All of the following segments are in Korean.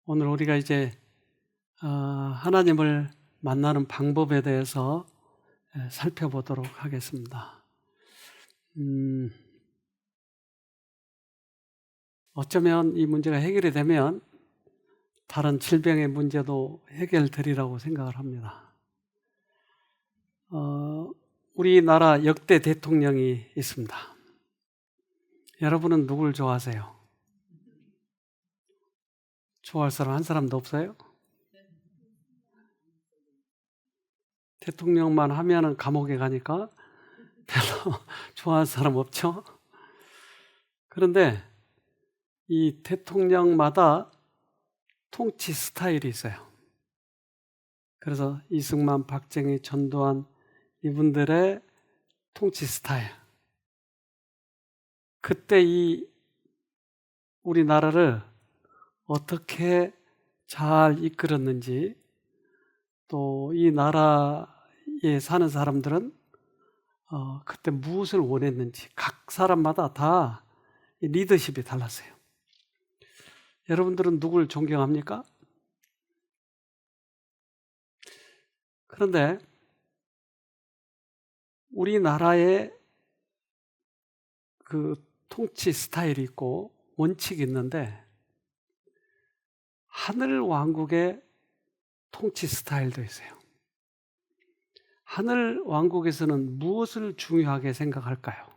오늘 우리가 이제 하나님을 만나는 방법에 대해서 살펴보도록 하겠습니다. 어쩌면 이 문제가 해결이 되면 다른 질병의 문제도 해결되리라고 생각을 합니다. 우리나라 역대 대통령이 있습니다. 여러분은 누굴 좋아하세요? 좋아할 사람 한 사람도 없어요? 대통령만 하면은 감옥에 가니까 별로 좋아하는 사람 없죠? 그런데 이 대통령마다 통치 스타일이 있어요. 그래서 이승만, 박정희, 전두환 이분들의 통치 스타일. 그때 이 우리나라를 어떻게 잘 이끌었는지, 또 이 나라에 사는 사람들은 그때 무엇을 원했는지 각 사람마다 다 리더십이 달랐어요. 여러분들은 누굴 존경합니까? 그런데 우리나라의 그 통치 스타일이 있고 원칙이 있는데, 하늘 왕국의 통치 스타일도 있어요. 하늘 왕국에서는 무엇을 중요하게 생각할까요?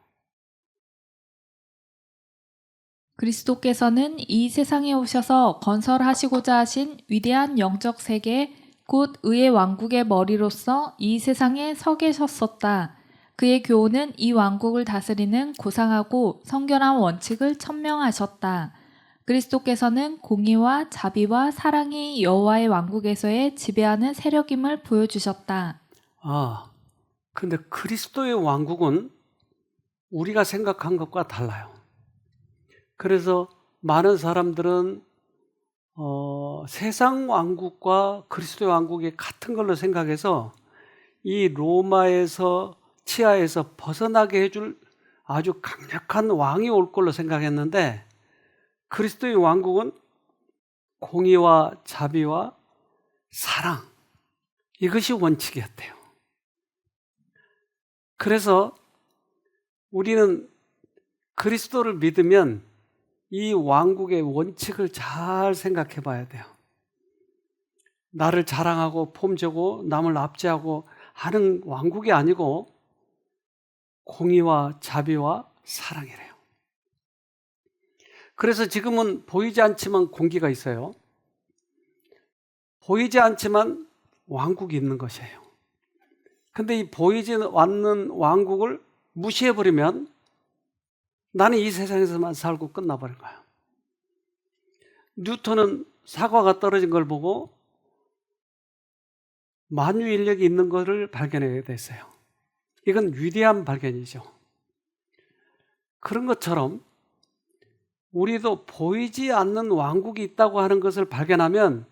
그리스도께서는 이 세상에 오셔서 건설하시고자 하신 위대한 영적 세계, 곧 의의 왕국의 머리로서 이 세상에 서 계셨었다. 그의 교훈은 이 왕국을 다스리는 고상하고 성결한 원칙을 천명하셨다. 그리스도께서는 공의와 자비와 사랑이 여호와의 왕국에서의 지배하는 세력임을 보여주셨다. 근데 그리스도의 왕국은 우리가 생각한 것과 달라요. 그래서 많은 사람들은 세상 왕국과 그리스도의 왕국이 같은 걸로 생각해서 이 로마에서 치하에서 벗어나게 해줄 아주 강력한 왕이 올 걸로 생각했는데, 그리스도의 왕국은 공의와 자비와 사랑, 이것이 원칙이었대요. 그래서 우리는 그리스도를 믿으면 이 왕국의 원칙을 잘 생각해 봐야 돼요. 나를 자랑하고 폼재고 남을 압제하고 하는 왕국이 아니고 공의와 자비와 사랑이래요. 그래서 지금은 보이지 않지만 공기가 있어요. 보이지 않지만 왕국이 있는 것이에요. 근데 이 보이지 않는 왕국을 무시해버리면 나는 이 세상에서만 살고 끝나버린 거예요. 뉴턴은 사과가 떨어진 걸 보고 만유인력이 있는 것을 발견하게 됐어요. 이건 위대한 발견이죠. 그런 것처럼 우리도 보이지 않는 왕국이 있다고 하는 것을 발견하면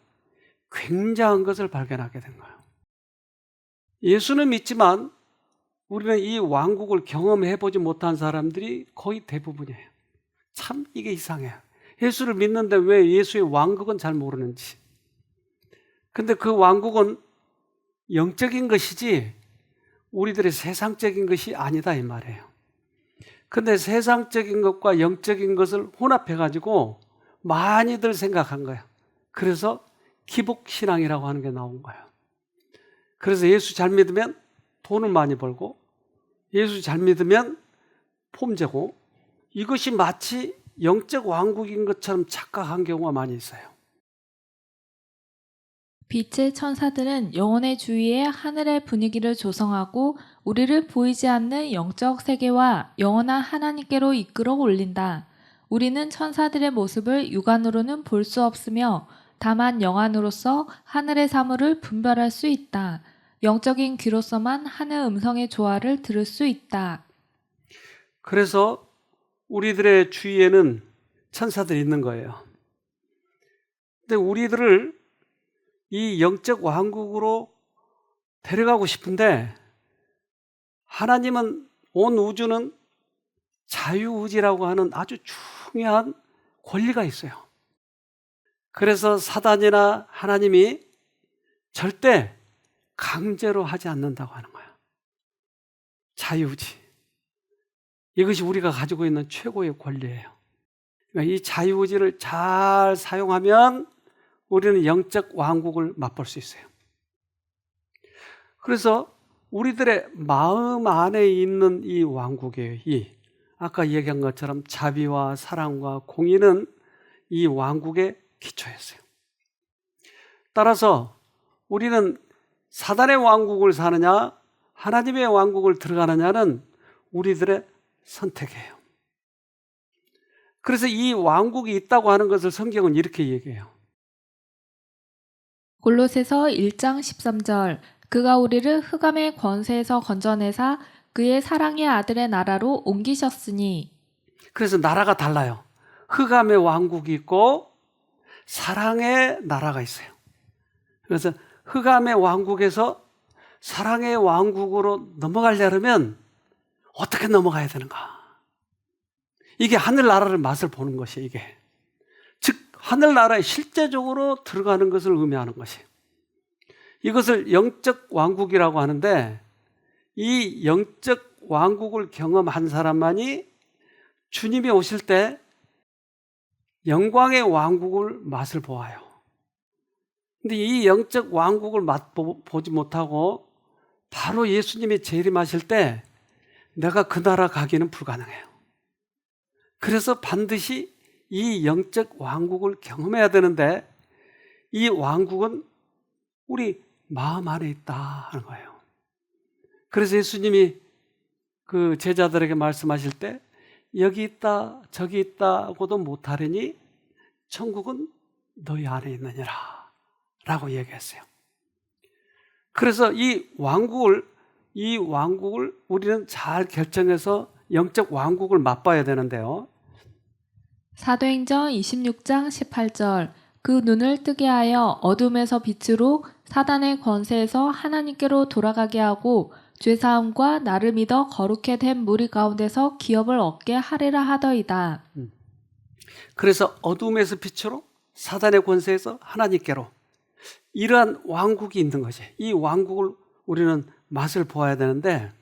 굉장한 것을 발견하게 된 거예요. 예수는 믿지만 우리는 이 왕국을 경험해보지 못한 사람들이 거의 대부분이에요. 참 이게 이상해요. 예수를 믿는데 왜 예수의 왕국은 잘 모르는지. 근데 그 왕국은 영적인 것이지 우리들의 세상적인 것이 아니다 이 말이에요. 근데 세상적인 것과 영적인 것을 혼합해가지고 많이들 생각한 거예요. 그래서 기복신앙이라고 하는 게 나온 거예요. 그래서 예수 잘 믿으면 돈을 많이 벌고, 예수 잘 믿으면 폼재고, 이것이 마치 영적 왕국인 것처럼 착각한 경우가 많이 있어요. 빛의 천사들은 영혼의 주위에 하늘의 분위기를 조성하고 우리를 보이지 않는 영적 세계와 영원한 하나님께로 이끌어 올린다. 우리는 천사들의 모습을 육안으로는 볼 수 없으며 다만 영안으로서 하늘의 사물을 분별할 수 있다. 영적인 귀로서만 하늘 음성의 조화를 들을 수 있다. 그래서 우리들의 주위에는 천사들이 있는 거예요. 근데 우리들을 이 영적 왕국으로 데려가고 싶은데, 하나님은 온 우주는 자유의지라고 하는 아주 중요한 권리가 있어요. 그래서 사단이나 하나님이 절대 강제로 하지 않는다고 하는 거예요. 자유의지. 이것이 우리가 가지고 있는 최고의 권리예요. 그러니까 이 자유의지를 잘 사용하면 우리는 영적 왕국을 맛볼 수 있어요. 그래서 우리들의 마음 안에 있는 이 왕국이에요. 아까 얘기한 것처럼 자비와 사랑과 공의는 이 왕국의 기초였어요. 따라서 우리는 사단의 왕국을 사느냐 하나님의 왕국을 들어가느냐는 우리들의 선택이에요. 그래서 이 왕국이 있다고 하는 것을 성경은 이렇게 얘기해요. 골로새서 1장 13절 그가 우리를 흑암의 권세에서 건져내사 그의 사랑의 아들의 나라로 옮기셨으니. 그래서 나라가 달라요. 흑암의 왕국이 있고 사랑의 나라가 있어요. 그래서 흑암의 왕국에서 사랑의 왕국으로 넘어가려면 어떻게 넘어가야 되는가? 이게 하늘나라를 맛을 보는 것이에요. 이게 즉 하늘나라에 실제적으로 들어가는 것을 의미하는 것이에요. 이것을 영적 왕국이라고 하는데 이 영적 왕국을 경험한 사람만이 주님이 오실 때 영광의 왕국을 맛을 보아요. 근데 이 영적 왕국을 맛보지 못하고 바로 예수님이 재림하실 때 내가 그 나라 가기는 불가능해요. 그래서 반드시 이 영적 왕국을 경험해야 되는데 이 왕국은 우리 마음 안에 있다 하는 거예요. 그래서 예수님이 그 제자들에게 말씀하실 때 여기 있다 저기 있다고도 못하리니 천국은 너희 안에 있느니라 라고 얘기했어요. 그래서 이 왕국을 우리는 잘 결정해서 영적 왕국을 맛봐야 되는데요. 사도행전 26장 18절 그 눈을 뜨게 하여 어둠에서 빛으로 사단의 권세에서 하나님께로 돌아가게 하고 죄사함과 나를 믿어 거룩해 된 무리 가운데서 기업을 얻게 하리라 하더이다. 그래서 어둠에서 빛으로 사단의 권세에서 하나님께로 이러한 왕국이 있는 거지. 이 왕국을 우리는 맛을 보아야 되는데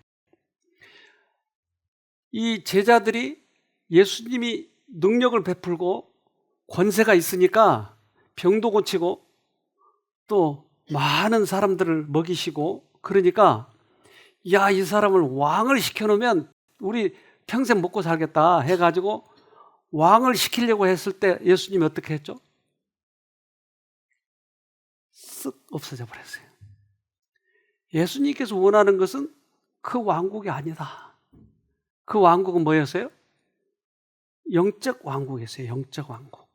이 제자들이 예수님이 능력을 베풀고 권세가 있으니까 병도 고치고 또 많은 사람들을 먹이시고 그러니까 야, 이 사람을 왕을 시켜놓으면 우리 평생 먹고 살겠다 해가지고 왕을 시키려고 했을 때 예수님이 어떻게 했죠? 쓱 없어져 버렸어요. 예수님께서 원하는 것은 그 왕국이 아니다. 그 왕국은 뭐였어요? 영적 왕국이었어요. 영적 왕국.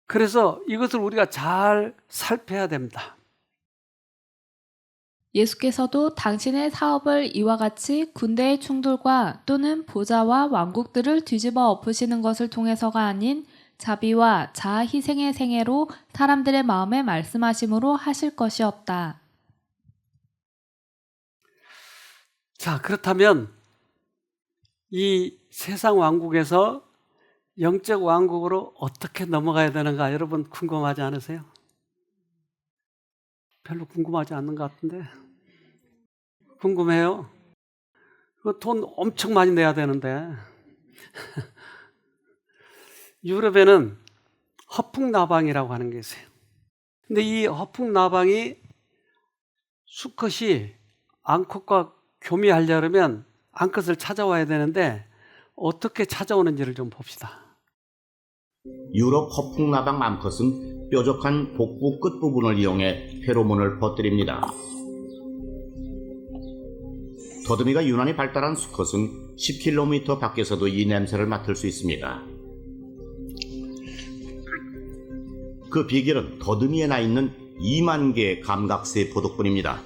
그래서 이것을 우리가 잘 살펴야 됩니다. 예수께서도 당신의 사업을 이와 같이 군대의 충돌과 또는 보좌와 왕국들을 뒤집어 엎으시는 것을 통해서가 아닌 자비와 자아 희생의 생애로 사람들의 마음에 말씀하심으로 하실 것이었다. 자, 그렇다면 이 세상 왕국에서 영적 왕국으로 어떻게 넘어가야 되는가 여러분 궁금하지 않으세요? 별로 궁금하지 않는 것 같은데 궁금해요? 돈 엄청 많이 내야 되는데 유럽에는 허풍나방이라고 하는 게 있어요. 근데 이 허풍나방이 수컷이 암컷과 교미하려면 암컷을 찾아와야 되는데 어떻게 찾아오는지를 좀 봅시다. 유럽 허풍나방 암컷은 뾰족한 복부 끝부분을 이용해 페로몬을 퍼뜨립니다. 더듬이가 유난히 발달한 수컷은 10km 밖에서도 이 냄새를 맡을 수 있습니다. 그 비결은 더듬이에 나 있는 2만 개의 감각세포 덕분입니다.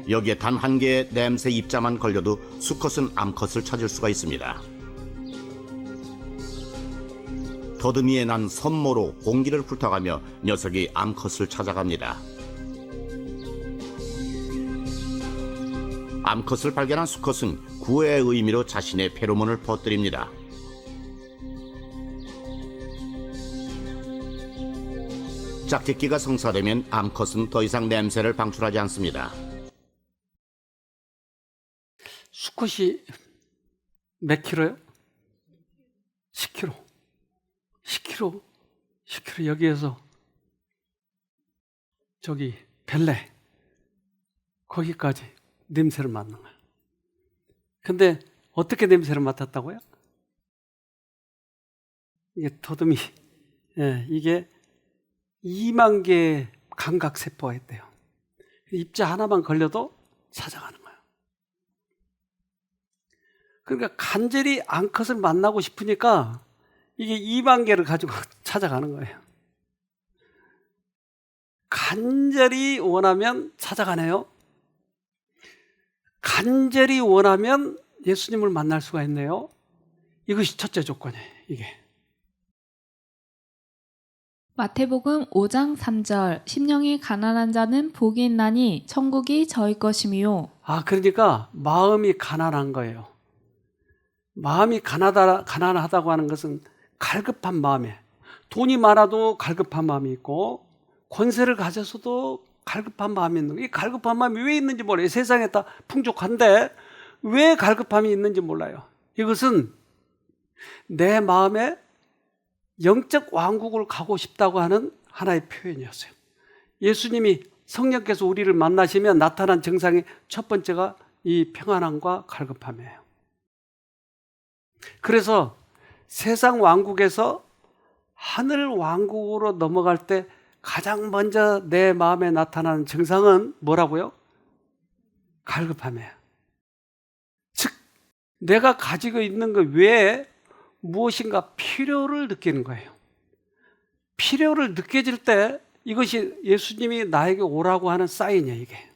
여기에 단 한 개의 냄새 입자만 걸려도 수컷은 암컷을 찾을 수가 있습니다. 더듬이에 난 선모로 공기를 훑어가며 녀석이 암컷을 찾아갑니다. 암컷을 발견한 수컷은 구애의 의미로 자신의 페로몬을 퍼뜨립니다. 짝짓기가 성사되면 암컷은 더 이상 냄새를 방출하지 않습니다. 수컷이 몇 킬로요? 10킬로. 10킬로. 10킬로 여기에서 저기 벨레 거기까지 냄새를 맡는 거예요. 근데 어떻게 냄새를 맡았다고요? 이게 더듬이, 이게 2만 개의 감각세포가 있대요. 입자 하나만 걸려도 찾아가는 거예요. 그러니까 간절히 암컷을 만나고 싶으니까 이게 2만 개를 가지고 찾아가는 거예요. 간절히 원하면 찾아가네요. 간절히 원하면 예수님을 만날 수가 있네요. 이것이 첫째 조건이에요. 이게. 마태복음 5장 3절 심령이 가난한 자는 복이 있나니 천국이 저희 것이미요. 그러니까 마음이 가난한 거예요. 마음이 가난하다고 하는 것은 갈급한 마음에, 돈이 많아도 갈급한 마음이 있고 권세를 가져서도 갈급한 마음이 있는 거예요. 이 갈급한 마음이 왜 있는지 몰라요. 세상에 다 풍족한데 왜 갈급함이 있는지 몰라요. 이것은 내 마음에 영적 왕국을 가고 싶다고 하는 하나의 표현이었어요. 예수님이 성령께서 우리를 만나시면 나타난 증상의 첫 번째가 이 평안함과 갈급함이에요. 그래서 세상 왕국에서 하늘 왕국으로 넘어갈 때 가장 먼저 내 마음에 나타나는 증상은 뭐라고요? 갈급함이에요. 즉, 내가 가지고 있는 것 외에 무엇인가 필요를 느끼는 거예요. 필요를 느껴질 때 이것이 예수님이 나에게 오라고 하는 사인이에요, 이게.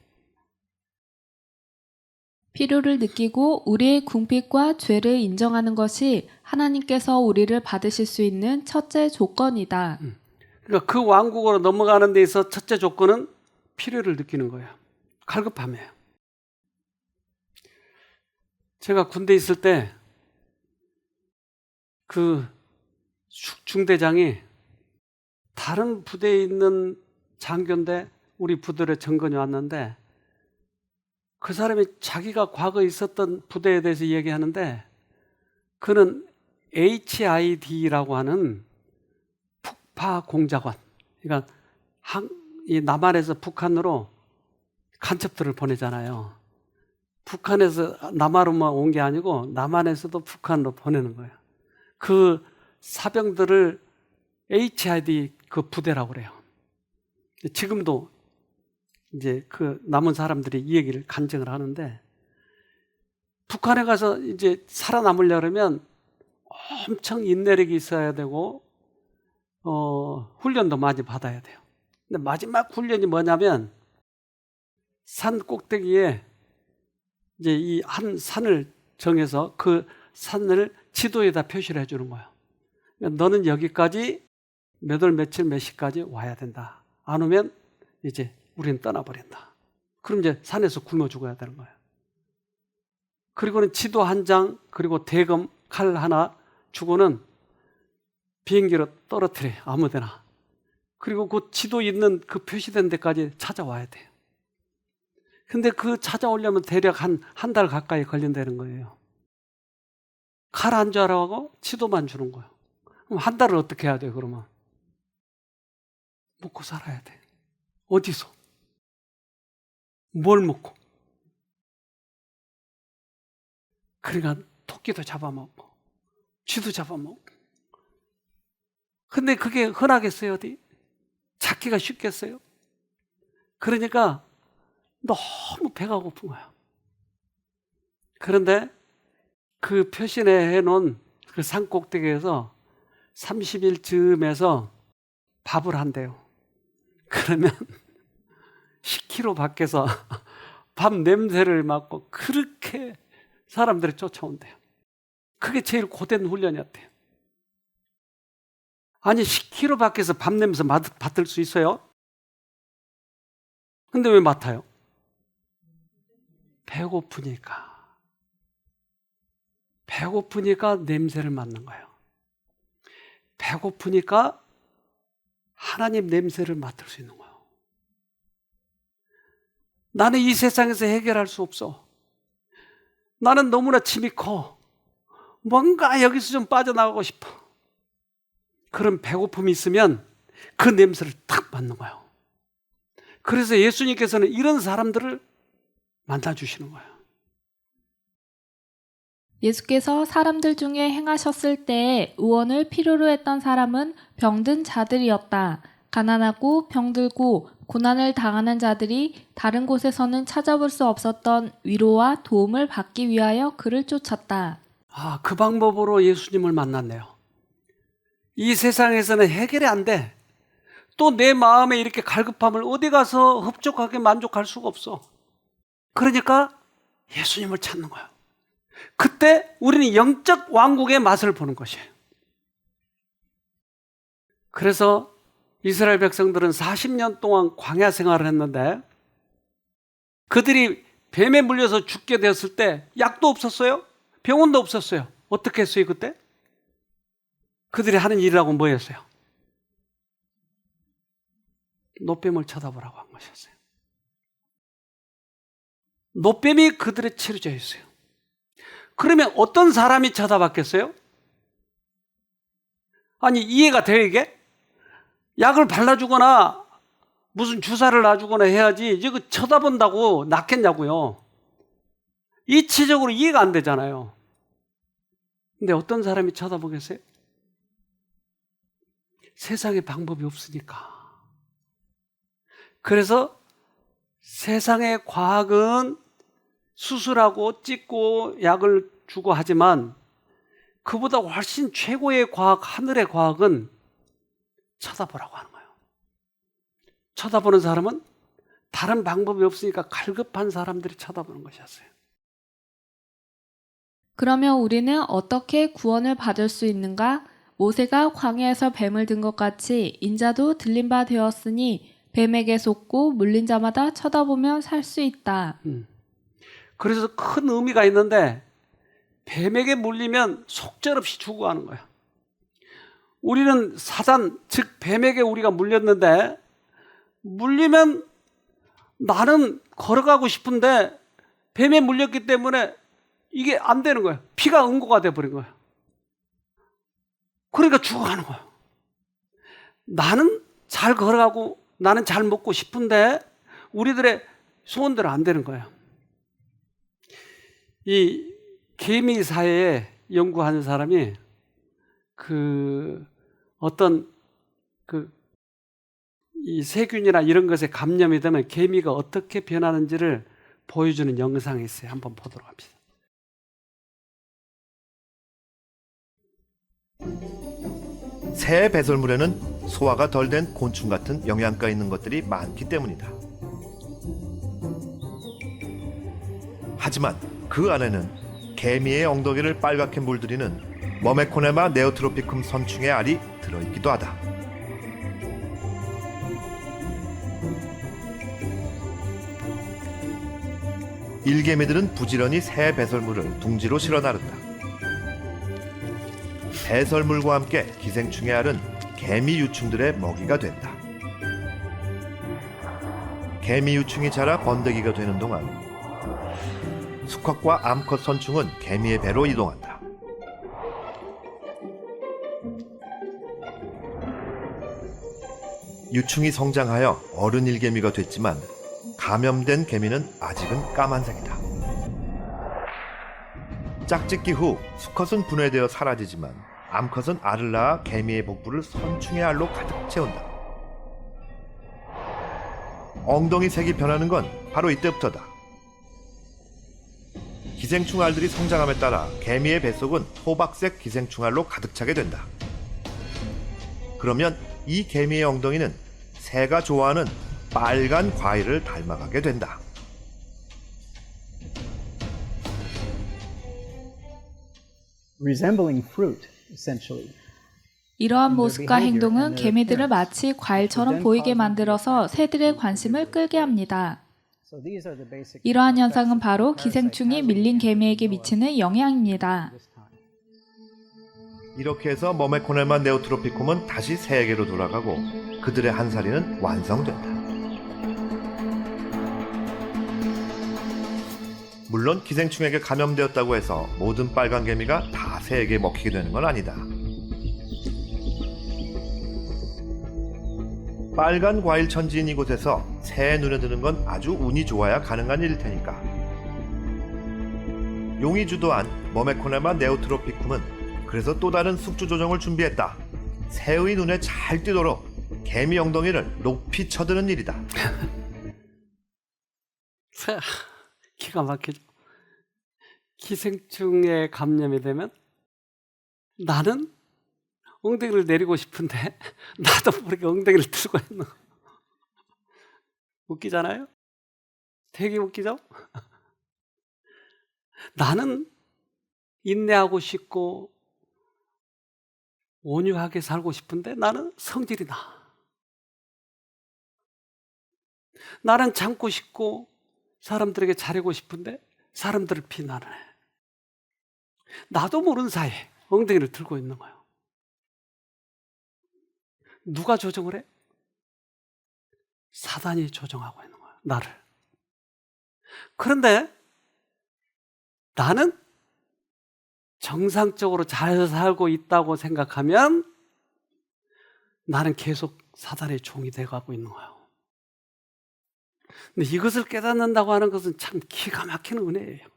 필요를 느끼고 우리의 궁핍과 죄를 인정하는 것이 하나님께서 우리를 받으실 수 있는 첫째 조건이다. 그러니까 그 왕국으로 넘어가는 데 있어 첫째 조건은 필요를 느끼는 거예요. 갈급함이에요. 제가 군대 있을 때 그 중대장이 다른 부대에 있는 장교인데 우리 부대에 정근이 왔는데 그 사람이 자기가 과거에 있었던 부대에 대해서 얘기하는데 그는 HID라고 하는 북파공작원, 그러니까 이 남한에서 북한으로 간첩들을 보내잖아요. 북한에서 남한으로만 온 게 아니고 남한에서도 북한으로 보내는 거예요. 그 사병들을 HID 그 부대라고 그래요. 지금도 이제 그 남은 사람들이 이 얘기를 간증을 하는데 북한에 가서 이제 살아남으려면 엄청 인내력이 있어야 되고 훈련도 많이 받아야 돼요. 근데 마지막 훈련이 뭐냐면 산 꼭대기에 이제 이 한 산을 정해서 그 산을 지도에다 표시를 해주는 거예요. 그러니까 너는 여기까지 몇 월 며칠 몇 시까지 와야 된다. 안 오면 이제 우리는 떠나버린다. 그럼 이제 산에서 굶어 죽어야 되는 거예요. 그리고는 지도 한 장, 그리고 대검 칼 하나 주고는 비행기로 떨어뜨려, 아무 데나. 그리고 그 지도 있는 그 표시된 데까지 찾아와야 돼요. 근데 그 찾아오려면 대략 한 달 가까이 걸린다는 거예요. 칼 안 주라고 지도만 주는 거예요. 그럼 한 달을 어떻게 해야 돼요, 그러면? 먹고 살아야 돼. 어디서? 뭘 먹고? 그러니까 토끼도 잡아먹고 쥐도 잡아먹고. 근데 그게 흔하겠어요, 어디? 찾기가 쉽겠어요? 그러니까 너무 배가 고픈 거야. 그런데 그 표시내 해놓은 그 산 꼭대기에서 30일 즈음에서 밥을 한대요. 그러면 10km 밖에서 밥 냄새를 맡고 그렇게 사람들이 쫓아온대요. 그게 제일 고된 훈련이었대요. 아니 10km 밖에서 밥 냄새 맡을 수 있어요? 근데 왜 맡아요? 배고프니까. 배고프니까 냄새를 맡는 거예요. 배고프니까 하나님 냄새를 맡을 수 있는 거예요. 나는 이 세상에서 해결할 수 없어. 나는 너무나 짐이 커. 뭔가 여기서 좀 빠져나가고 싶어. 그런 배고픔이 있으면 그 냄새를 딱 맡는 거예요. 그래서 예수님께서는 이런 사람들을 만나주시는 거예요. 예수께서 사람들 중에 행하셨을 때 의원을 필요로 했던 사람은 병든 자들이었다. 가난하고 병들고 고난을 당하는 자들이 다른 곳에서는 찾아볼 수 없었던 위로와 도움을 받기 위하여 그를 쫓았다. 그 방법으로 예수님을 만났네요. 이 세상에서는 해결이 안 돼. 또 내 마음에 이렇게 갈급함을 어디 가서 흡족하게 만족할 수가 없어. 그러니까 예수님을 찾는 거예요. 그때 우리는 영적 왕국의 맛을 보는 것이에요. 그래서 이스라엘 백성들은 40년 동안 광야 생활을 했는데 그들이 뱀에 물려서 죽게 되었을 때 약도 없었어요. 병원도 없었어요. 어떻게 했어요 그때? 그들이 하는 일이라고 뭐였어요? 노뱀을 쳐다보라고 한 것이었어요. 노뱀이 그들의 치료제였어요. 그러면 어떤 사람이 쳐다봤겠어요? 아니 이해가 돼요 이게? 약을 발라주거나 무슨 주사를 놔주거나 해야지 이거 쳐다본다고 낫겠냐고요. 이치적으로 이해가 안 되잖아요. 근데 어떤 사람이 쳐다보겠어요? 세상에 방법이 없으니까. 그래서 세상의 과학은 수술하고 찢고 약을 주고 하지만 그보다 훨씬 최고의 과학, 하늘의 과학은 쳐다보라고 하는 거예요. 쳐다보는 사람은 다른 방법이 없으니까 갈급한 사람들이 쳐다보는 것이었어요. 그러면 우리는 어떻게 구원을 받을 수 있는가? 모세가 광야에서 뱀을 든 것 같이 인자도 들린 바 되었으니 뱀에게 속고 물린 자마다 쳐다보며 살 수 있다. 그래서 큰 의미가 있는데 뱀에게 물리면 속절없이 죽어가는 거예요. 우리는 사단, 즉 뱀에게 우리가 물렸는데 물리면 나는 걸어가고 싶은데 뱀에 물렸기 때문에 이게 안 되는 거예요. 피가 응고가 돼버린 거예요. 그러니까 죽어가는 거예요. 나는 잘 걸어가고 나는 잘 먹고 싶은데 우리들의 소원대로 안 되는 거예요. 이 개미 사회에 연구하는 사람이 이 세균이나 이런 것에 감염이 되면 개미가 어떻게 변하는지를 보여주는 영상이 있어요. 한번 보도록 합시다. 새의 배설물에는 소화가 덜 된 곤충 같은 영양가 있는 것들이 많기 때문이다. 하지만 그 안에는 개미의 엉덩이를 빨갛게 물들이는 머메코네마 네오트로피쿰 선충의 알이 들어있기도 하다. 일개미들은 부지런히 새 배설물을 둥지로 실어 나른다. 배설물과 함께 기생충의 알은 개미 유충들의 먹이가 된다. 개미 유충이 자라 번데기가 되는 동안 수컷과 암컷 선충은 개미의 배로 이동한다. 유충이 성장하여 어른 일개미가 됐지만 감염된 개미는 아직은 까만색이다. 짝짓기 후 수컷은 분해되어 사라지지만 암컷은 알을 낳아 개미의 복부를 선충의 알로 가득 채운다. 엉덩이 색이 변하는 건 바로 이때부터다. 기생충 알들이 성장함에 따라 개미의 뱃속은 호박색 기생충 알로 가득 차게 된다. 그러면 이 개미의 엉덩이는 새가 좋아하는 빨간 과일을 닮아가게 된다. resembling fruit, essentially. 이러한 모습과 행동은 개미들을 마치 과일처럼 보이게 만들어서 새들의 관심을 끌게 합니다. So these are the basic 이러한 현상은 바로 기생충이 밀린 개미에게 미치는 영향입니다. this time. 이렇게 해서 머메코네마 네오트로피쿰은 다시 세계로 돌아가고 그들의 한살이는 완성된다. 물론 기생충에게 감염되었다고 해서 모든 빨간 개미가 다 새에게 먹히게 되는 건 아니다. 빨간 과일 천지인 이곳에서 새의 눈에 드는 건 아주 운이 좋아야 가능한 일일 테니까. 용이 주도한 머메코네마 네오트로피쿰은 그래서 또 다른 숙주 조정을 준비했다. 새의 눈에 잘 띄도록 개미 엉덩이를 높이 쳐드는 일이다. 기가 막히죠. 기생충에 감염이 되면 나는 엉덩이를 내리고 싶은데 나도 모르게 엉덩이를 들고 있는 거. 웃기잖아요? 되게 웃기죠? 나는 인내하고 싶고 온유하게 살고 싶은데 나는 성질이 나. 나는 참고 싶고 사람들에게 잘하고 싶은데 사람들을 비난을 해. 나도 모르는 사이에 엉덩이를 들고 있는 거예요. 누가 조정을 해? 사단이 조정하고 있는 거예요, 나를. 그런데 나는 정상적으로 잘 살고 있다고 생각하면 나는 계속 사단의 종이 돼가고 있는 거예요. 근데 이것을 깨닫는다고 하는 것은 참 기가 막히는 은혜예요.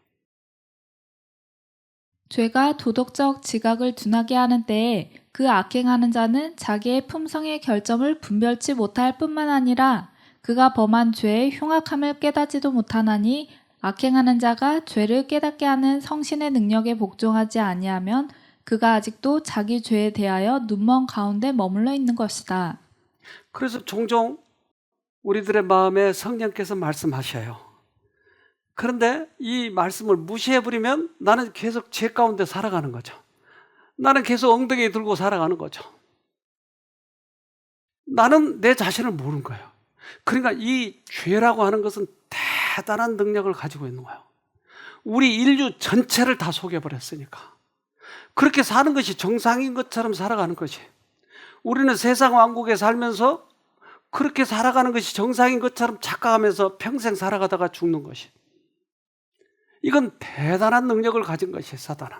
죄가 도덕적 지각을 둔하게 하는 때에 그 악행하는 자는 자기의 품성의 결점을 분별치 못할 뿐만 아니라 그가 범한 죄의 흉악함을 깨닫지도 못하나니 악행하는 자가 죄를 깨닫게 하는 성신의 능력에 복종하지 아니하면 그가 아직도 자기 죄에 대하여 눈먼 가운데 머물러 있는 것이다. 그래서 종종 우리들의 마음에 성령께서 말씀하셔요. 그런데 이 말씀을 무시해버리면 나는 계속 죄 가운데 살아가는 거죠. 나는 계속 엉덩이 들고 살아가는 거죠. 나는 내 자신을 모르는 거예요. 그러니까 이 죄라고 하는 것은 대단한 능력을 가지고 있는 거예요. 우리 인류 전체를 다 속여버렸으니까. 그렇게 사는 것이 정상인 것처럼 살아가는 것이. 우리는 세상 왕국에 살면서 그렇게 살아가는 것이 정상인 것처럼 착각하면서 평생 살아가다가 죽는 것이. 이건 대단한 능력을 가진 것이 사단은.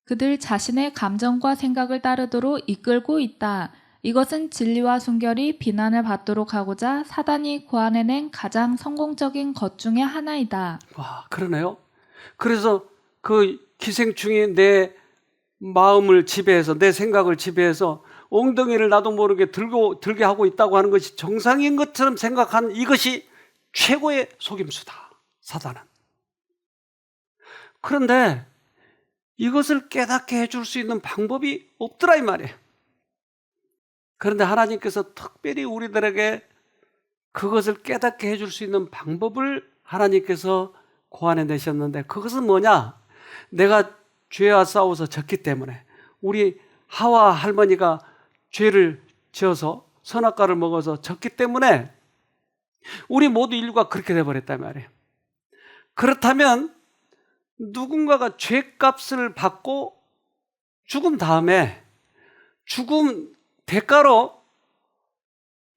그들 자신의 감정과 생각을 따르도록 이끌고 있다. 이것은 진리와 순결이 비난을 받도록 하고자 사단이 고안해낸 가장 성공적인 것 중에 하나이다. 와, 그러네요. 그래서 그 기생충이 내 마음을 지배해서 내 생각을 지배해서 엉덩이를 나도 모르게 들게 하고 있다고 하는 것이 정상인 것처럼 생각한 이것이 최고의 속임수다. 사단은. 그런데 이것을 깨닫게 해줄 수 있는 방법이 없더라 이 말이에요. 그런데 하나님께서 특별히 우리들에게 그것을 깨닫게 해줄 수 있는 방법을 하나님께서 고안해 내셨는데 그것은 뭐냐? 내가 죄와 싸워서 졌기 때문에 우리 하와 할머니가 죄를 지어서 선악과를 먹어서 졌기 때문에 우리 모두 인류가 그렇게 돼버렸단 말이에요. 그렇다면 누군가가 죄값을 받고 죽은 다음에 죽음 대가로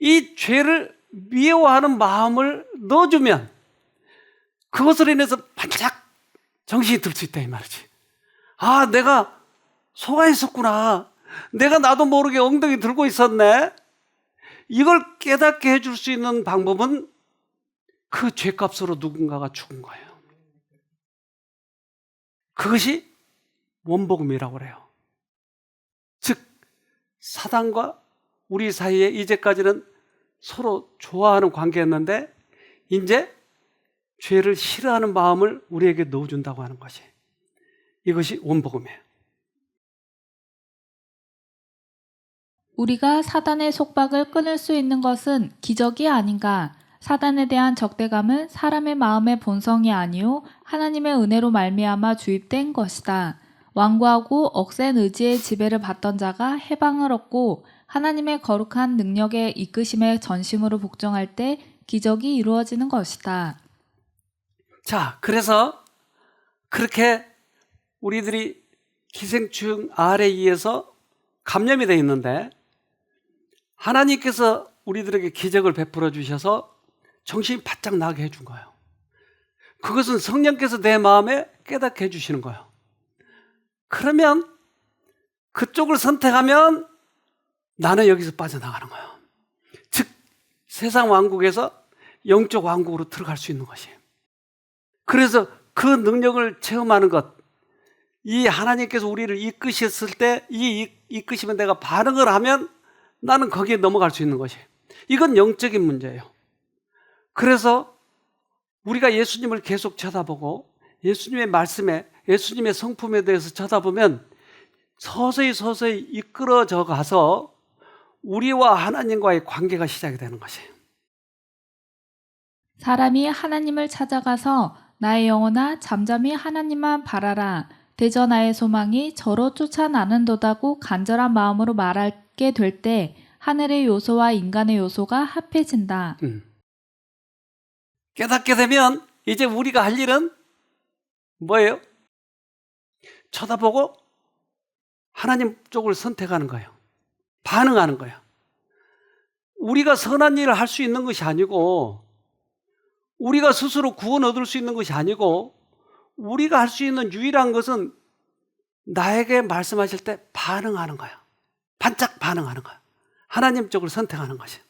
이 죄를 미워하는 마음을 넣어주면 그것으로 인해서 반짝 정신이 들 수 있다 이 말이지. 아, 내가 속아 있었구나. 내가 나도 모르게 엉덩이 들고 있었네. 이걸 깨닫게 해줄 수 있는 방법은 그 죄값으로 누군가가 죽은 거예요. 그것이 원복음이라고 그래요. 즉 사단과 우리 사이에 이제까지는 서로 좋아하는 관계였는데 이제 죄를 싫어하는 마음을 우리에게 넣어준다고 하는 것이, 이것이 원복음이에요. 우리가 사단의 속박을 끊을 수 있는 것은 기적이 아닌가? 사단에 대한 적대감은 사람의 마음의 본성이 아니오 하나님의 은혜로 말미암아 주입된 것이다. 완고하고 억센 의지의 지배를 받던 자가 해방을 얻고 하나님의 거룩한 능력의 이끄심에 전심으로 복종할 때 기적이 이루어지는 것이다. 자, 그래서 그렇게 우리들이 기생충 알에 의해서 감염이 되어 있는데 하나님께서 우리들에게 기적을 베풀어 주셔서 정신이 바짝 나게 해준 거예요. 그것은 성령께서 내 마음에 깨닫게 해주시는 거예요. 그러면 그쪽을 선택하면 나는 여기서 빠져나가는 거예요. 즉 세상 왕국에서 영적 왕국으로 들어갈 수 있는 것이에요. 그래서 그 능력을 체험하는 것, 이 하나님께서 우리를 이끄셨을 때 이 이끄시면 내가 반응을 하면 나는 거기에 넘어갈 수 있는 것이에요. 이건 영적인 문제예요. 그래서 우리가 예수님을 계속 쳐다보고 예수님의 말씀에, 예수님의 성품에 대해서 쳐다보면 서서히 이끌어져 가서 우리와 하나님과의 관계가 시작이 되는 것이에요. 사람이 하나님을 찾아가서 나의 영혼아 잠잠히 하나님만 바라라. 대저 나의 소망이 저로 쫓아나는도다고 간절한 마음으로 말하게 될 때 하늘의 요소와 인간의 요소가 합해진다. 깨닫게 되면 이제 우리가 할 일은 뭐예요? 쳐다보고 하나님 쪽을 선택하는 거예요. 반응하는 거예요. 우리가 선한 일을 할 수 있는 것이 아니고 우리가 스스로 구원 얻을 수 있는 것이 아니고 우리가 할 수 있는 유일한 것은 나에게 말씀하실 때 반응하는 거예요. 반짝 반응하는 거예요. 하나님 쪽을 선택하는 것이에요.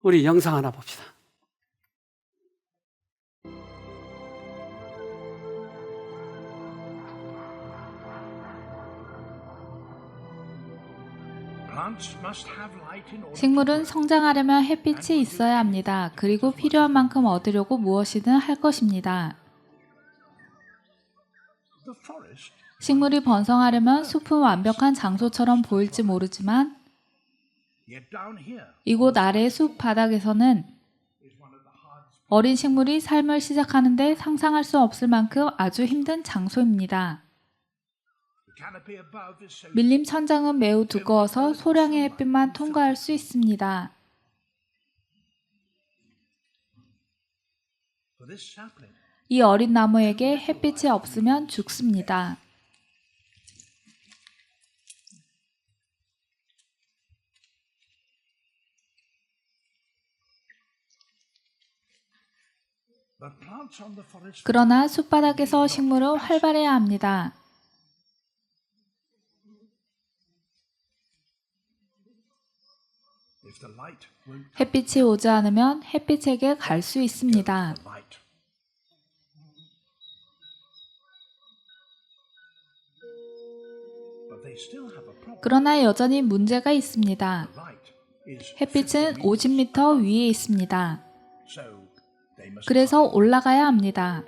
우리 영상 하나 봅시다. 식물은 성장하려면 햇빛이 있어야 합니다. 그리고 필요한 만큼 얻으려고 무엇이든 할 것입니다. 식물이 번성하려면 숲은 완벽한 장소처럼 보일지 모르지만 이곳 아래 숲 바닥에서는 어린 식물이 삶을 시작하는데 상상할 수 없을 만큼 아주 힘든 장소입니다. 밀림 천장은 매우 두꺼워서 소량의 햇빛만 통과할 수 있습니다. 이 어린 나무에게 햇빛이 없으면 죽습니다. 그러나 숲바닥에서 식물은 활발해야 합니다. 햇빛이 오지 않으면 햇빛에게 갈 수 있습니다. 그러나 여전히 문제가 있습니다. 햇빛은 50m 위에 있습니다. 그래서 올라가야 합니다.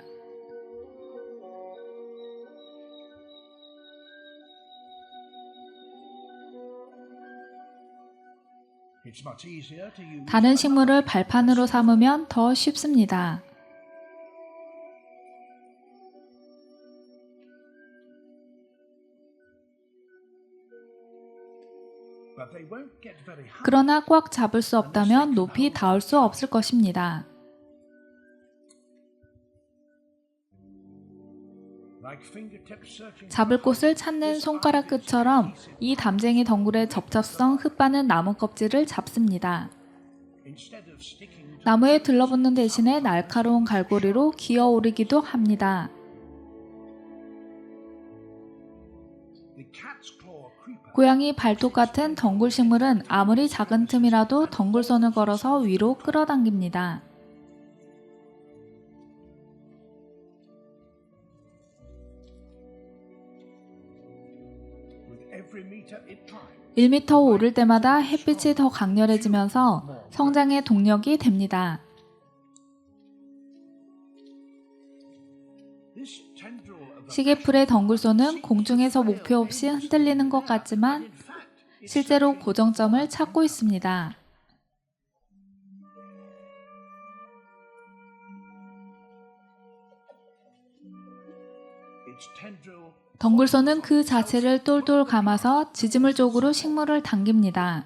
다른 식물을 발판으로 삼으면 더 쉽습니다. 그러나 꽉 잡을 수 없다면 높이 닿을 수 없을 것입니다. 잡을 곳을 찾는 손가락 끝처럼 이 담쟁이 덩굴의 접착성 흙바는 나무 껍질을 잡습니다. 나무에 들러붙는 대신에 날카로운 갈고리로 기어오르기도 합니다. 고양이 발톱 같은 덩굴 식물은 아무리 작은 틈이라도 덩굴선을 걸어서 위로 끌어당깁니다. (1m) 오를 때마다 햇빛이 더 강렬해지면서 성장의 동력이 됩니다. 시계풀의 덩굴소는 공중에서 목표 없이 흔들리는 것 같지만 실제로 고정점을 찾고 있습니다. 덩굴소는 그 자체를 똘똘 감아서 지지물 쪽으로 식물을 당깁니다.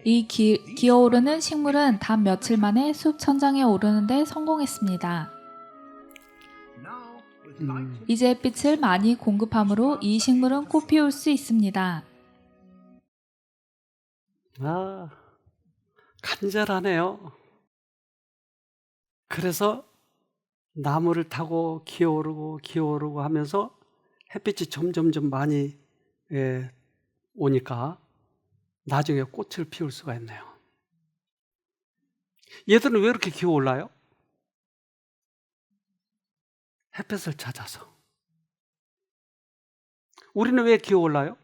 이 기어오르는 식물은 단 며칠 만에 숲 천장에 오르는데 성공했습니다. 이제 햇빛을 많이 공급함으로 이 식물은 꽃 피울 수 있습니다. 아, 간절하네요. 그래서 나무를 타고 기어오르고 하면서 햇빛이 점점 많이 오니까 나중에 꽃을 피울 수가 있네요. 얘들은 왜 이렇게 기어올라요? 햇빛을 찾아서. 우리는 왜 기어올라요?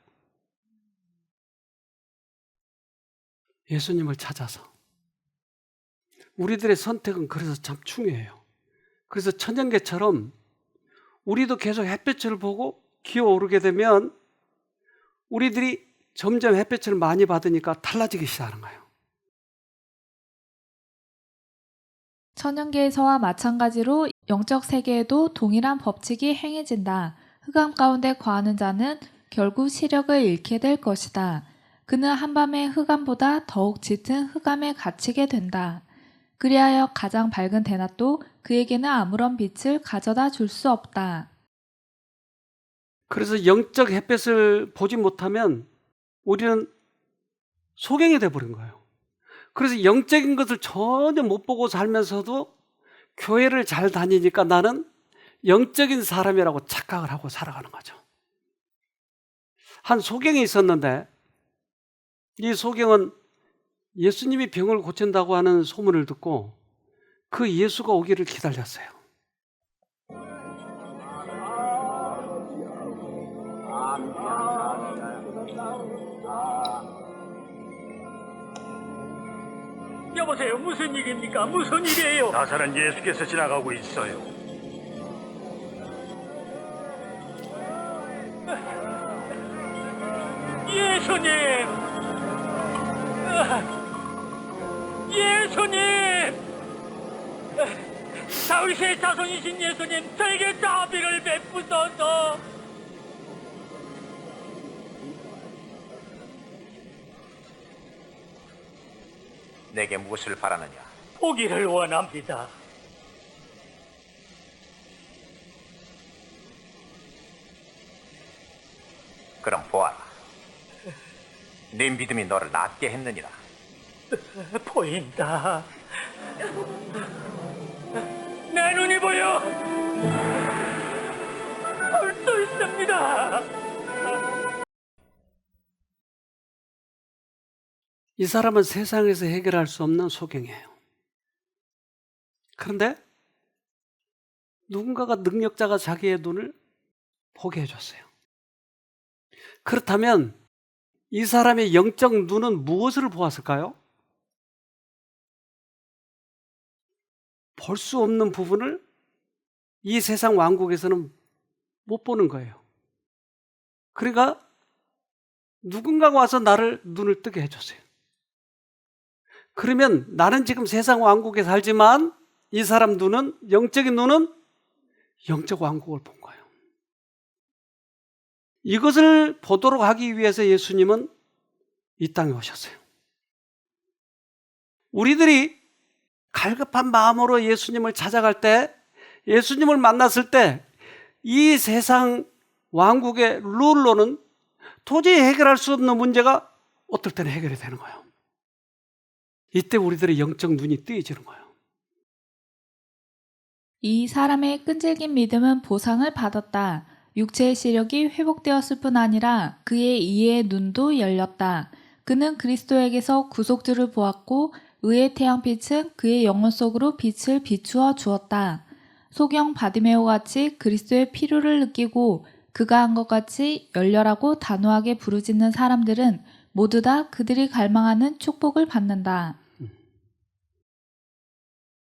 예수님을 찾아서. 우리들의 선택은 그래서 참 중요해요. 그래서 천연계처럼 우리도 계속 햇빛을 보고 기어오르게 되면 우리들이 점점 햇빛을 많이 받으니까 달라지기 시작하는 거예요. 천연계에서와 마찬가지로 영적 세계에도 동일한 법칙이 행해진다. 흑암 가운데 거하는 자는 결국 시력을 잃게 될 것이다. 그는 한밤의 흑암보다 더욱 짙은 흑암에 갇히게 된다. 그리하여 가장 밝은 대낮도 그에게는 아무런 빛을 가져다 줄 수 없다. 그래서 영적 햇빛을 보지 못하면 우리는 소경이 돼버린 거예요. 그래서 영적인 것을 전혀 못 보고 살면서도 교회를 잘 다니니까 나는 영적인 사람이라고 착각을 하고 살아가는 거죠. 한 소경이 있었는데 이 소경은 예수님이 병을 고친다고 하는 소문을 듣고 그 예수가 오기를 기다렸어요. 여보세요, 무슨 일입니까? 무슨 일이에요? 나사렛 예수께서 지나가고 있어요. 예수님! 예수님! 다윗의 자손이신 예수님, 저에게 자비를 베푸소서. 내게 무엇을 바라느냐? 보기를 원합니다. 그럼 보아라. 네 믿음이 너를 낫게 했느니라. 보인다. 내 눈이 보여. 볼 수 있습니다. 이 사람은 세상에서 해결할 수 없는 소경이에요. 그런데 누군가가 능력자가 자기의 눈을 보게 해줬어요. 그렇다면 이 사람의 영적 눈은 무엇을 보았을까요? 볼 수 없는 부분을 이 세상 왕국에서는 못 보는 거예요. 그러니까 누군가가 와서 나를 눈을 뜨게 해줬어요. 그러면 나는 지금 세상 왕국에 살지만 이 사람 눈은, 영적인 눈은 영적 왕국을 본 거예요. 이것을 보도록 하기 위해서 예수님은 이 땅에 오셨어요. 우리들이 갈급한 마음으로 예수님을 찾아갈 때, 예수님을 만났을 때 이 세상 왕국의 룰로는 도저히 해결할 수 없는 문제가 어떨 때는 해결이 되는 거예요. 이때 우리들의 영적 눈이 뜨여지는 거예요. 이 사람의 끈질긴 믿음은 보상을 받았다. 육체의 시력이 회복되었을 뿐 아니라 그의 이해의 눈도 열렸다. 그는 그리스도에게서 구속주를 보았고 의의 태양빛은 그의 영혼 속으로 빛을 비추어 주었다. 소경 바디메오 같이 그리스도의 필요를 느끼고 그가 한 것 같이 열렬하고 단호하게 부르짖는 사람들은 모두 다 그들이 갈망하는 축복을 받는다.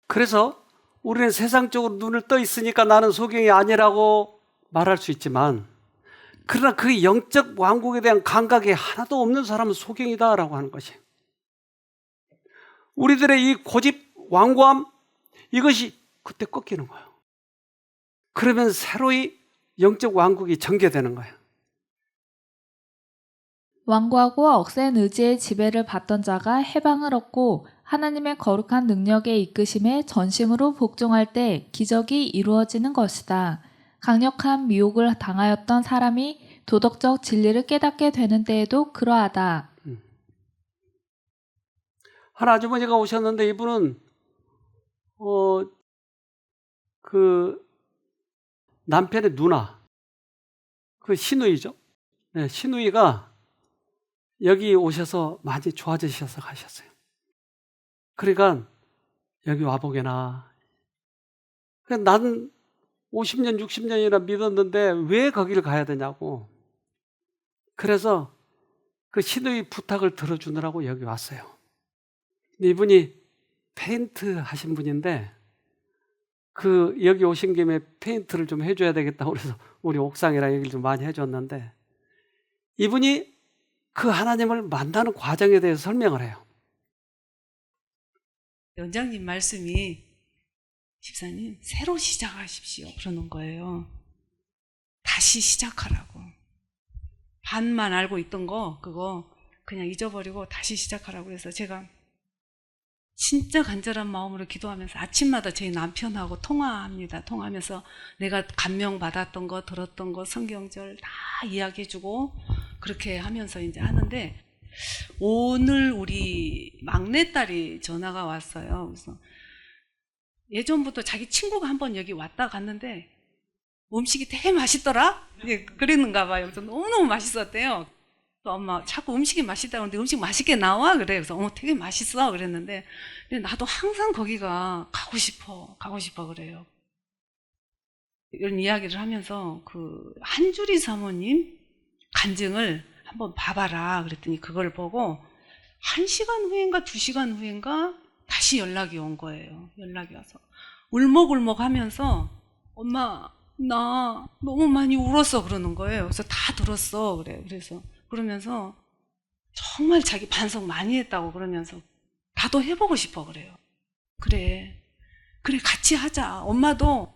그래서 우리는 세상적으로 눈을 떠 있으니까 나는 소경이 아니라고 말할 수 있지만, 그러나 그 영적 왕국에 대한 감각이 하나도 없는 사람은 소경이다라고 하는 것이에요. 우리들의 이 고집, 완고함, 이것이 그때 꺾이는 거예요. 그러면 새로이 영적 왕국이 전개되는 거예요. 완고하고 억센 의지의 지배를 받던 자가 해방을 얻고 하나님의 거룩한 능력의 이끄심에 전심으로 복종할 때 기적이 이루어지는 것이다. 강력한 미혹을 당하였던 사람이 도덕적 진리를 깨닫게 되는 때에도 그러하다. 한 아주머니가 오셨는데 이분은 그 남편의 누나, 그 시누이죠. 네, 시누이가 여기 오셔서 많이 좋아지셔서 가셨어요. 그러니까 여기 와보게나. 난 50년, 60년이나 믿었는데 왜 거기를 가야 되냐고. 그래서 그 시누이 부탁을 들어주느라고 여기 왔어요. 근데 이분이 페인트 하신 분인데 그 여기 오신 김에 페인트를 좀 해줘야 되겠다고 그래서 우리 옥상이랑 얘기를 좀 많이 해줬는데 이분이 그 하나님을 만나는 과정에 대해서 설명을 해요. 원장님 말씀이 집사님 새로 시작하십시오 그러는 거예요. 다시 시작하라고. 반만 알고 있던 거 그거 그냥 잊어버리고 다시 시작하라고 해서 제가 진짜 간절한 마음으로 기도하면서 아침마다 저희 남편하고 통화합니다. 통화하면서 내가 감명받았던 거 들었던 거 성경절 다 이야기해주고 그렇게 하면서 이제 하는데 오늘 우리 막내딸이 전화가 왔어요. 그래서 예전부터 자기 친구가 한번 여기 왔다 갔는데 음식이 되게 맛있더라? 그랬는가 봐요. 그래서 너무너무 맛있었대요. 엄마 자꾸 음식이 맛있다고 하는데 음식 맛있게 나와? 그래. 그래서 되게 맛있어. 그랬는데 근데 나도 항상 거기가 가고 싶어 그래요. 이런 이야기를 하면서 그 한주리 사모님 간증을 한번 봐봐라 그랬더니 그걸 보고 1시간 후인가 2시간 후인가 다시 연락이 온 거예요. 연락이 와서 울먹울먹 하면서 엄마 나 너무 많이 울었어 그러는 거예요. 그래서 다 들었어 그래. 그래서 그러면서 정말 자기 반성 많이 했다고 그러면서 나도 해보고 싶어 그래요. 그래 같이 하자. 엄마도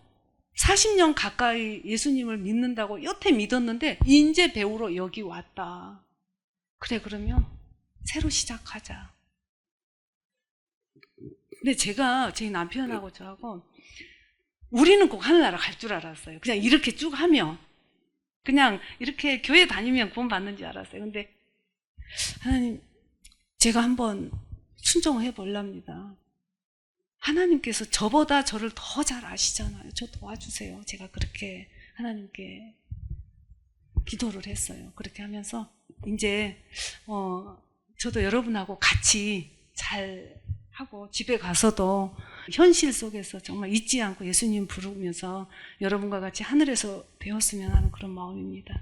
40년 가까이 예수님을 믿는다고 여태 믿었는데 인제 배우러 여기 왔다. 그래 그러면 새로 시작하자. 근데 제가 저희 남편하고 저하고 우리는 꼭 하늘나라 갈 줄 알았어요. 그냥 이렇게 쭉 하면 그냥 이렇게 교회 다니면 구원 받는 줄 알았어요. 근데 하나님 제가 한번 순종해 보랍니다. 하나님께서 저보다 저를 더 잘 아시잖아요. 저 도와주세요. 제가 그렇게 하나님께 기도를 했어요. 그렇게 하면서 이제 저도 여러분하고 같이 잘 하고 집에 가서도 현실 속에서 정말 잊지 않고 예수님 부르면서 여러분과 같이 하늘에서 배웠으면 하는 그런 마음입니다.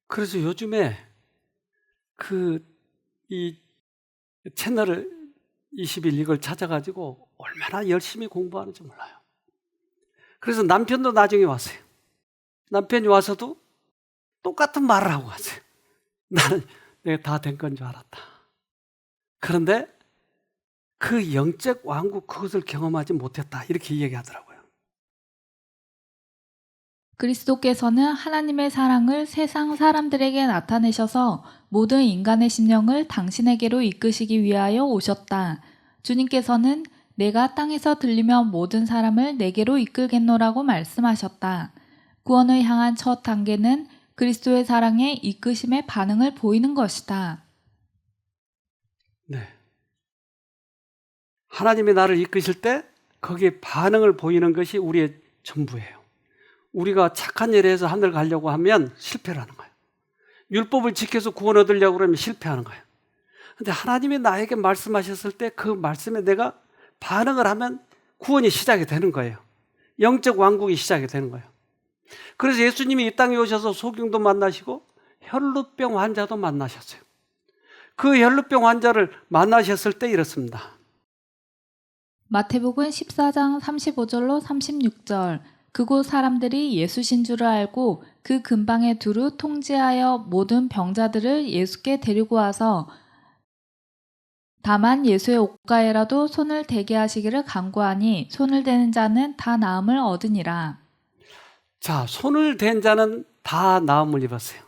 그래서 요즘에 이 채널을 20일 이걸 찾아가지고 얼마나 열심히 공부하는지 몰라요. 그래서 남편도 나중에 왔어요. 남편이 와서도 똑같은 말을 하고 왔어요. 나는 내가 다 된 건 줄 알았다. 그런데 그 영적 왕국 그것을 경험하지 못했다. 이렇게 얘기하더라고요. 그리스도께서는 하나님의 사랑을 세상 사람들에게 나타내셔서 모든 인간의 심령을 당신에게로 이끄시기 위하여 오셨다. 주님께서는 내가 땅에서 들리면 모든 사람을 내게로 이끌겠노라고 말씀하셨다. 구원을 향한 첫 단계는 그리스도의 사랑에 이끄심의 반응을 보이는 것이다. 네. 하나님이 나를 이끄실 때 거기에 반응을 보이는 것이 우리의 전부예요. 우리가 착한 일을 해서 하늘 가려고 하면 실패를 하는 거예요. 율법을 지켜서 구원 얻으려고 그러면 실패하는 거예요. 근데 하나님이 나에게 말씀하셨을 때 그 말씀에 내가 반응을 하면 구원이 시작이 되는 거예요. 영적 왕국이 시작이 되는 거예요. 그래서 예수님이 이 땅에 오셔서 소경도 만나시고 혈루병 환자도 만나셨어요. 그 혈루병 환자를 만나셨을 때 이렇습니다. 마태복음 14장 35절로 36절. 그곳 사람들이 예수신 줄을 알고 그 근방에 두루 통제하여 모든 병자들을 예수께 데리고 와서 다만 예수의 옷가에라도 손을 대게 하시기를 간구하니 손을 대는 자는 다 나음을 얻으니라. 자, 손을 댄 자는 다 나음을 입었어요.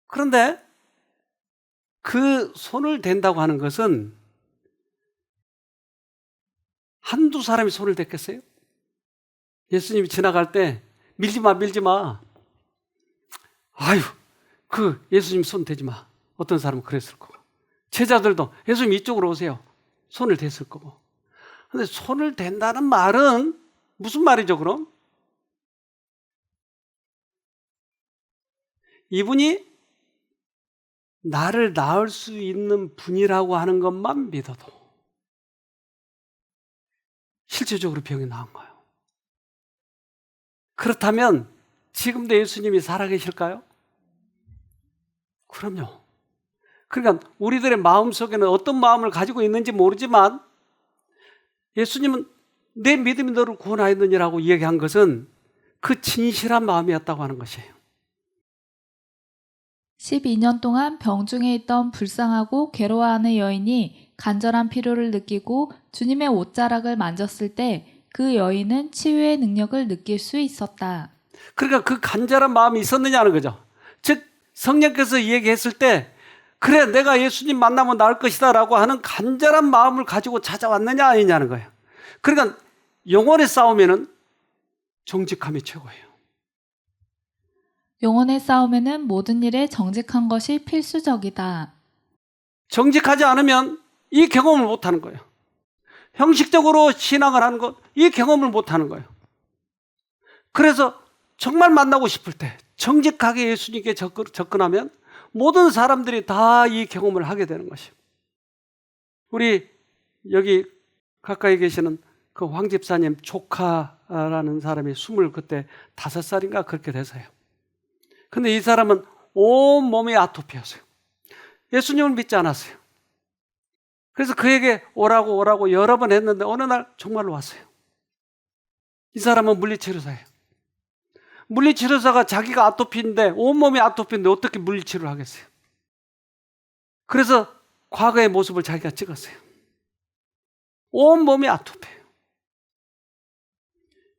그런데 그 손을 댄다고 하는 것은 한두 사람이 손을 댔겠어요? 예수님이 지나갈 때 밀지 마, 밀지 마. 아유, 그 예수님 손 대지 마. 어떤 사람은 그랬을 거고. 제자들도 예수님 이쪽으로 오세요. 손을 댔을 거고. 근데 손을 댄다는 말은 무슨 말이죠, 그럼? 이분이 나를 낳을 수 있는 분이라고 하는 것만 믿어도 실제적으로 병이 나은 거예요. 그렇다면 지금도 예수님이 살아계실까요? 그럼요. 그러니까 우리들의 마음속에는 어떤 마음을 가지고 있는지 모르지만 예수님은 내 믿음이 너를 구원하였느니라고 이야기한 것은 그 진실한 마음이었다고 하는 것이에요. 12년 동안 병중에 있던 불쌍하고 괴로워하는 여인이 간절한 필요를 느끼고 주님의 옷자락을 만졌을 때 그 여인은 치유의 능력을 느낄 수 있었다. 그러니까 그 간절한 마음이 있었느냐는 거죠. 즉 성령께서 얘기했을 때 그래 내가 예수님 만나면 나을 것이다 라고 하는 간절한 마음을 가지고 찾아왔느냐 아니냐는 거예요. 그러니까 영혼의 싸움에는 정직함이 최고예요. 영혼의 싸움에는 모든 일에 정직한 것이 필수적이다. 정직하지 않으면 이 경험을 못하는 거예요. 형식적으로 신앙을 하는 것, 이 경험을 못하는 거예요. 그래서 정말 만나고 싶을 때 정직하게 예수님께 접근하면 모든 사람들이 다 이 경험을 하게 되는 것이에요. 우리 여기 가까이 계시는 그 황 집사님 조카라는 사람이 25살인가 그렇게 돼서요. 근데 이 사람은 온 몸이 아토피였어요. 예수님을 믿지 않았어요. 그래서 그에게 오라고 여러 번 했는데 어느 날 정말로 왔어요. 이 사람은 물리치료사예요. 물리치료사가 자기가 아토피인데 온몸이 아토피인데 어떻게 물리치료를 하겠어요? 그래서 과거의 모습을 자기가 찍었어요. 온몸이 아토피예요.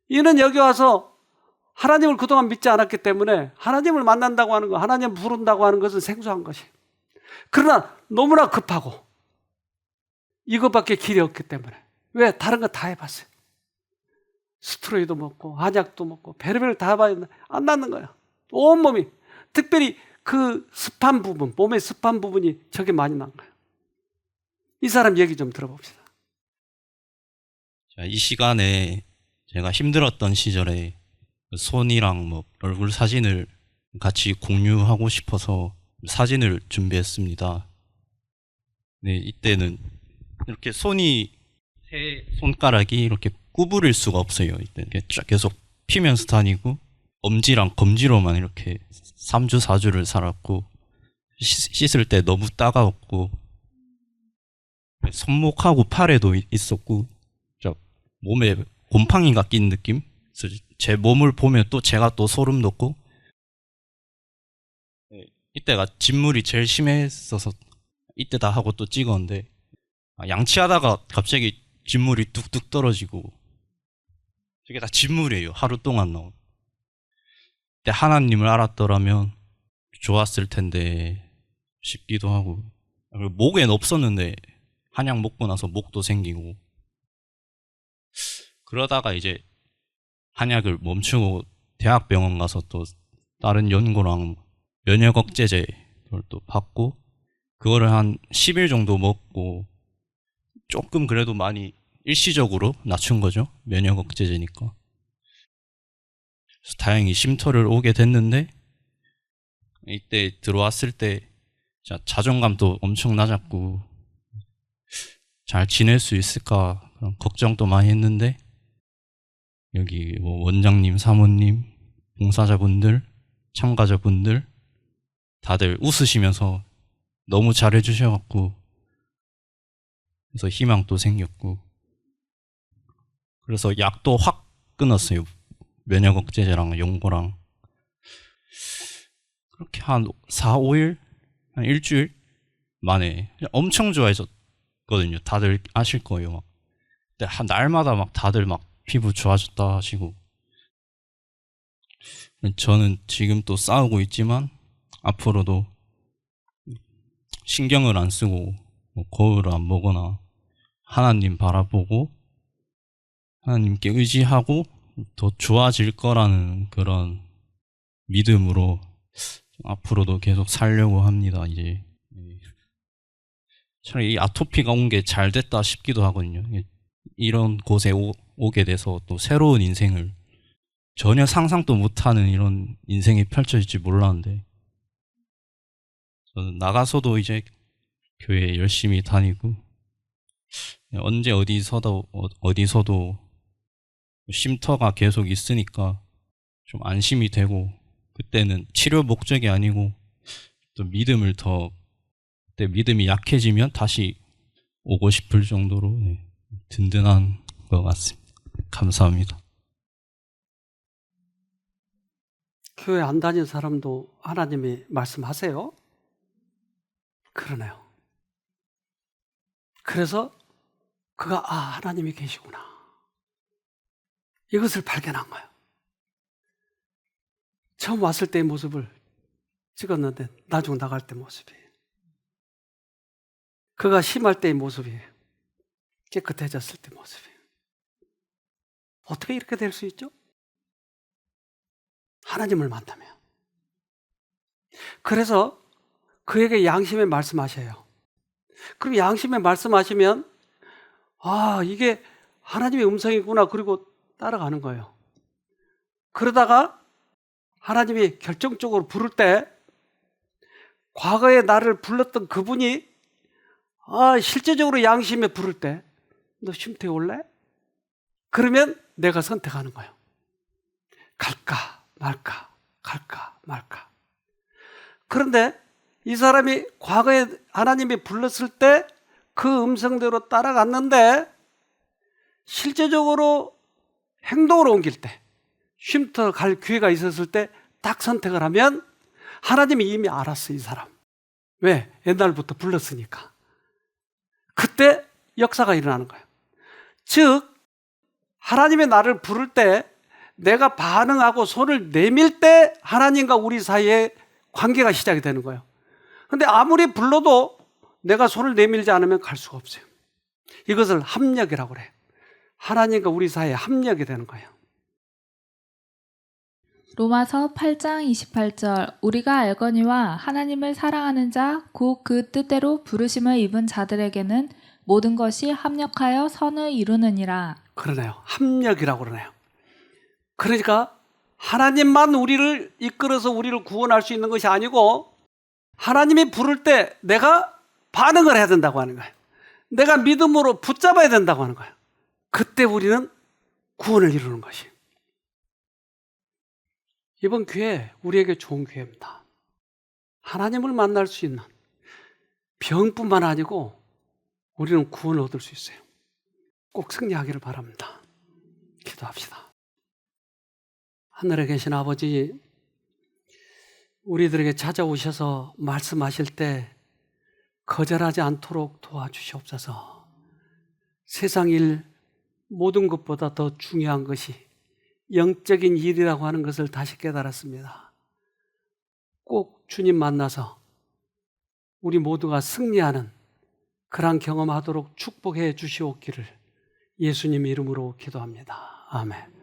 이는 여기 와서 하나님을 그동안 믿지 않았기 때문에 하나님을 만난다고 하는 것, 하나님을 부른다고 하는 것은 생소한 것이에요. 그러나 너무나 급하고 이것밖에 길이 없기 때문에. 왜? 다른 거 다 해봤어요. 스테로이드 먹고 한약도 먹고 별의별 다 해봤는데 안 낫는 거예요. 온몸이. 특별히 그 습한 부분, 몸의 습한 부분이 저게 많이 난 거예요. 이 사람 얘기 좀 들어봅시다. 자, 이 시간에 제가 힘들었던 시절에 손이랑 뭐 얼굴 사진을 같이 공유하고 싶어서 사진을 준비했습니다. 네, 이때는 이렇게 손이 세 손가락이 이렇게 구부릴 수가 없어요. 이때 이렇게 쫙 계속 피면서 다니고 엄지랑 검지로만 이렇게 3주 4주를 살았고 씻을 때 너무 따가웠고 손목하고 팔에도 있었고 몸에 곰팡이가 낀 느낌? 그래서 제 몸을 보면 또 제가 또 소름 돋고 이때가 진물이 제일 심했어서 이때다 하고 또 찍었는데 양치하다가 갑자기 진물이 뚝뚝 떨어지고 저게 다 진물이에요. 하루 동안 나온. 그때 하나님을 알았더라면 좋았을 텐데 싶기도 하고 목엔 없었는데 한약 먹고 나서 목도 생기고 그러다가 이제 한약을 멈추고 대학병원 가서 또 다른 연고랑 면역 억제제 그걸 또 받고 그거를 한 10일 정도 먹고 조금 그래도 많이 일시적으로 낮춘 거죠. 면역 억제제니까. 그래서 다행히 쉼터를 오게 됐는데 이때 들어왔을 때 자존감도 엄청 낮았고 잘 지낼 수 있을까 그런 걱정도 많이 했는데 여기 뭐 원장님, 사모님, 봉사자분들, 참가자분들 다들 웃으시면서 너무 잘해주셔갖고 그래서 희망도 생겼고 그래서 약도 확 끊었어요. 면역 억제제랑 연고랑 그렇게 한 4, 5일? 한 일주일 만에 엄청 좋아졌거든요. 다들 아실 거예요. 막. 근데 한 날마다 막 다들 막 피부 좋아졌다 하시고 저는 지금 또 싸우고 있지만 앞으로도 신경을 안 쓰고 뭐 거울을 안 보거나 하나님 바라보고 하나님께 의지하고 더 좋아질 거라는 그런 믿음으로 앞으로도 계속 살려고 합니다. 이제 차라리 이 아토피가 온 게 잘 됐다 싶기도 하거든요. 이런 곳에 오게 돼서 또 새로운 인생을 전혀 상상도 못하는 이런 인생이 펼쳐질지 몰랐는데 저는 나가서도 이제 교회 열심히 다니고 언제 어디서도 쉼터가 계속 있으니까 좀 안심이 되고 그때는 치료 목적이 아니고 또 그때 믿음이 약해지면 다시 오고 싶을 정도로 든든한 것 같습니다. 감사합니다. 교회 안 다니는 사람도 하나님이 말씀하세요? 그러네요. 그래서 그가 하나님이 계시구나. 이것을 발견한 거예요. 처음 왔을 때의 모습을 찍었는데 나중 나갈 때 모습이에요. 그가 심할 때의 모습이에요. 깨끗해졌을 때 모습이에요. 어떻게 이렇게 될 수 있죠? 하나님을 만나면. 그래서 그에게 양심에 말씀하셔요. 그럼 양심에 말씀하시면 이게 하나님의 음성이구나. 그리고 따라가는 거예요. 그러다가 하나님이 결정적으로 부를 때 과거에 나를 불렀던 그분이 실제적으로 양심에 부를 때 너 쉼터에 올래? 그러면 내가 선택하는 거예요. 갈까 말까 갈까 말까. 그런데 이 사람이 과거에 하나님이 불렀을 때 그 음성대로 따라갔는데 실제적으로 행동으로 옮길 때 쉼터 갈 기회가 있었을 때 딱 선택을 하면 하나님이 이미 알았어. 이 사람 왜? 옛날부터 불렀으니까. 그때 역사가 일어나는 거예요. 즉 하나님의 나를 부를 때 내가 반응하고 손을 내밀 때 하나님과 우리 사이에 관계가 시작이 되는 거예요. 그런데 아무리 불러도 내가 손을 내밀지 않으면 갈 수가 없어요. 이것을 합력이라고 그래요. 하나님과 우리 사이에 합력이 되는 거예요. 로마서 8장 28절 우리가 알거니와 하나님을 사랑하는 자 곧 그 뜻대로 부르심을 입은 자들에게는 모든 것이 합력하여 선을 이루느니라. 그러네요. 합력이라고 그러네요. 그러니까 하나님만 우리를 이끌어서 우리를 구원할 수 있는 것이 아니고 하나님이 부를 때 내가 반응을 해야 된다고 하는 거예요. 내가 믿음으로 붙잡아야 된다고 하는 거예요. 그때 우리는 구원을 이루는 것이에요. 이번 기회 우리에게 좋은 기회입니다. 하나님을 만날 수 있는 병뿐만 아니고 우리는 구원을 얻을 수 있어요. 꼭 승리하기를 바랍니다. 기도합시다. 하늘에 계신 아버지, 우리들에게 찾아오셔서 말씀하실 때 거절하지 않도록 도와주시옵소서. 세상 일 모든 것보다 더 중요한 것이 영적인 일이라고 하는 것을 다시 깨달았습니다. 꼭 주님 만나서 우리 모두가 승리하는 그런 경험하도록 축복해 주시옵기를 예수님 이름으로 기도합니다. 아멘.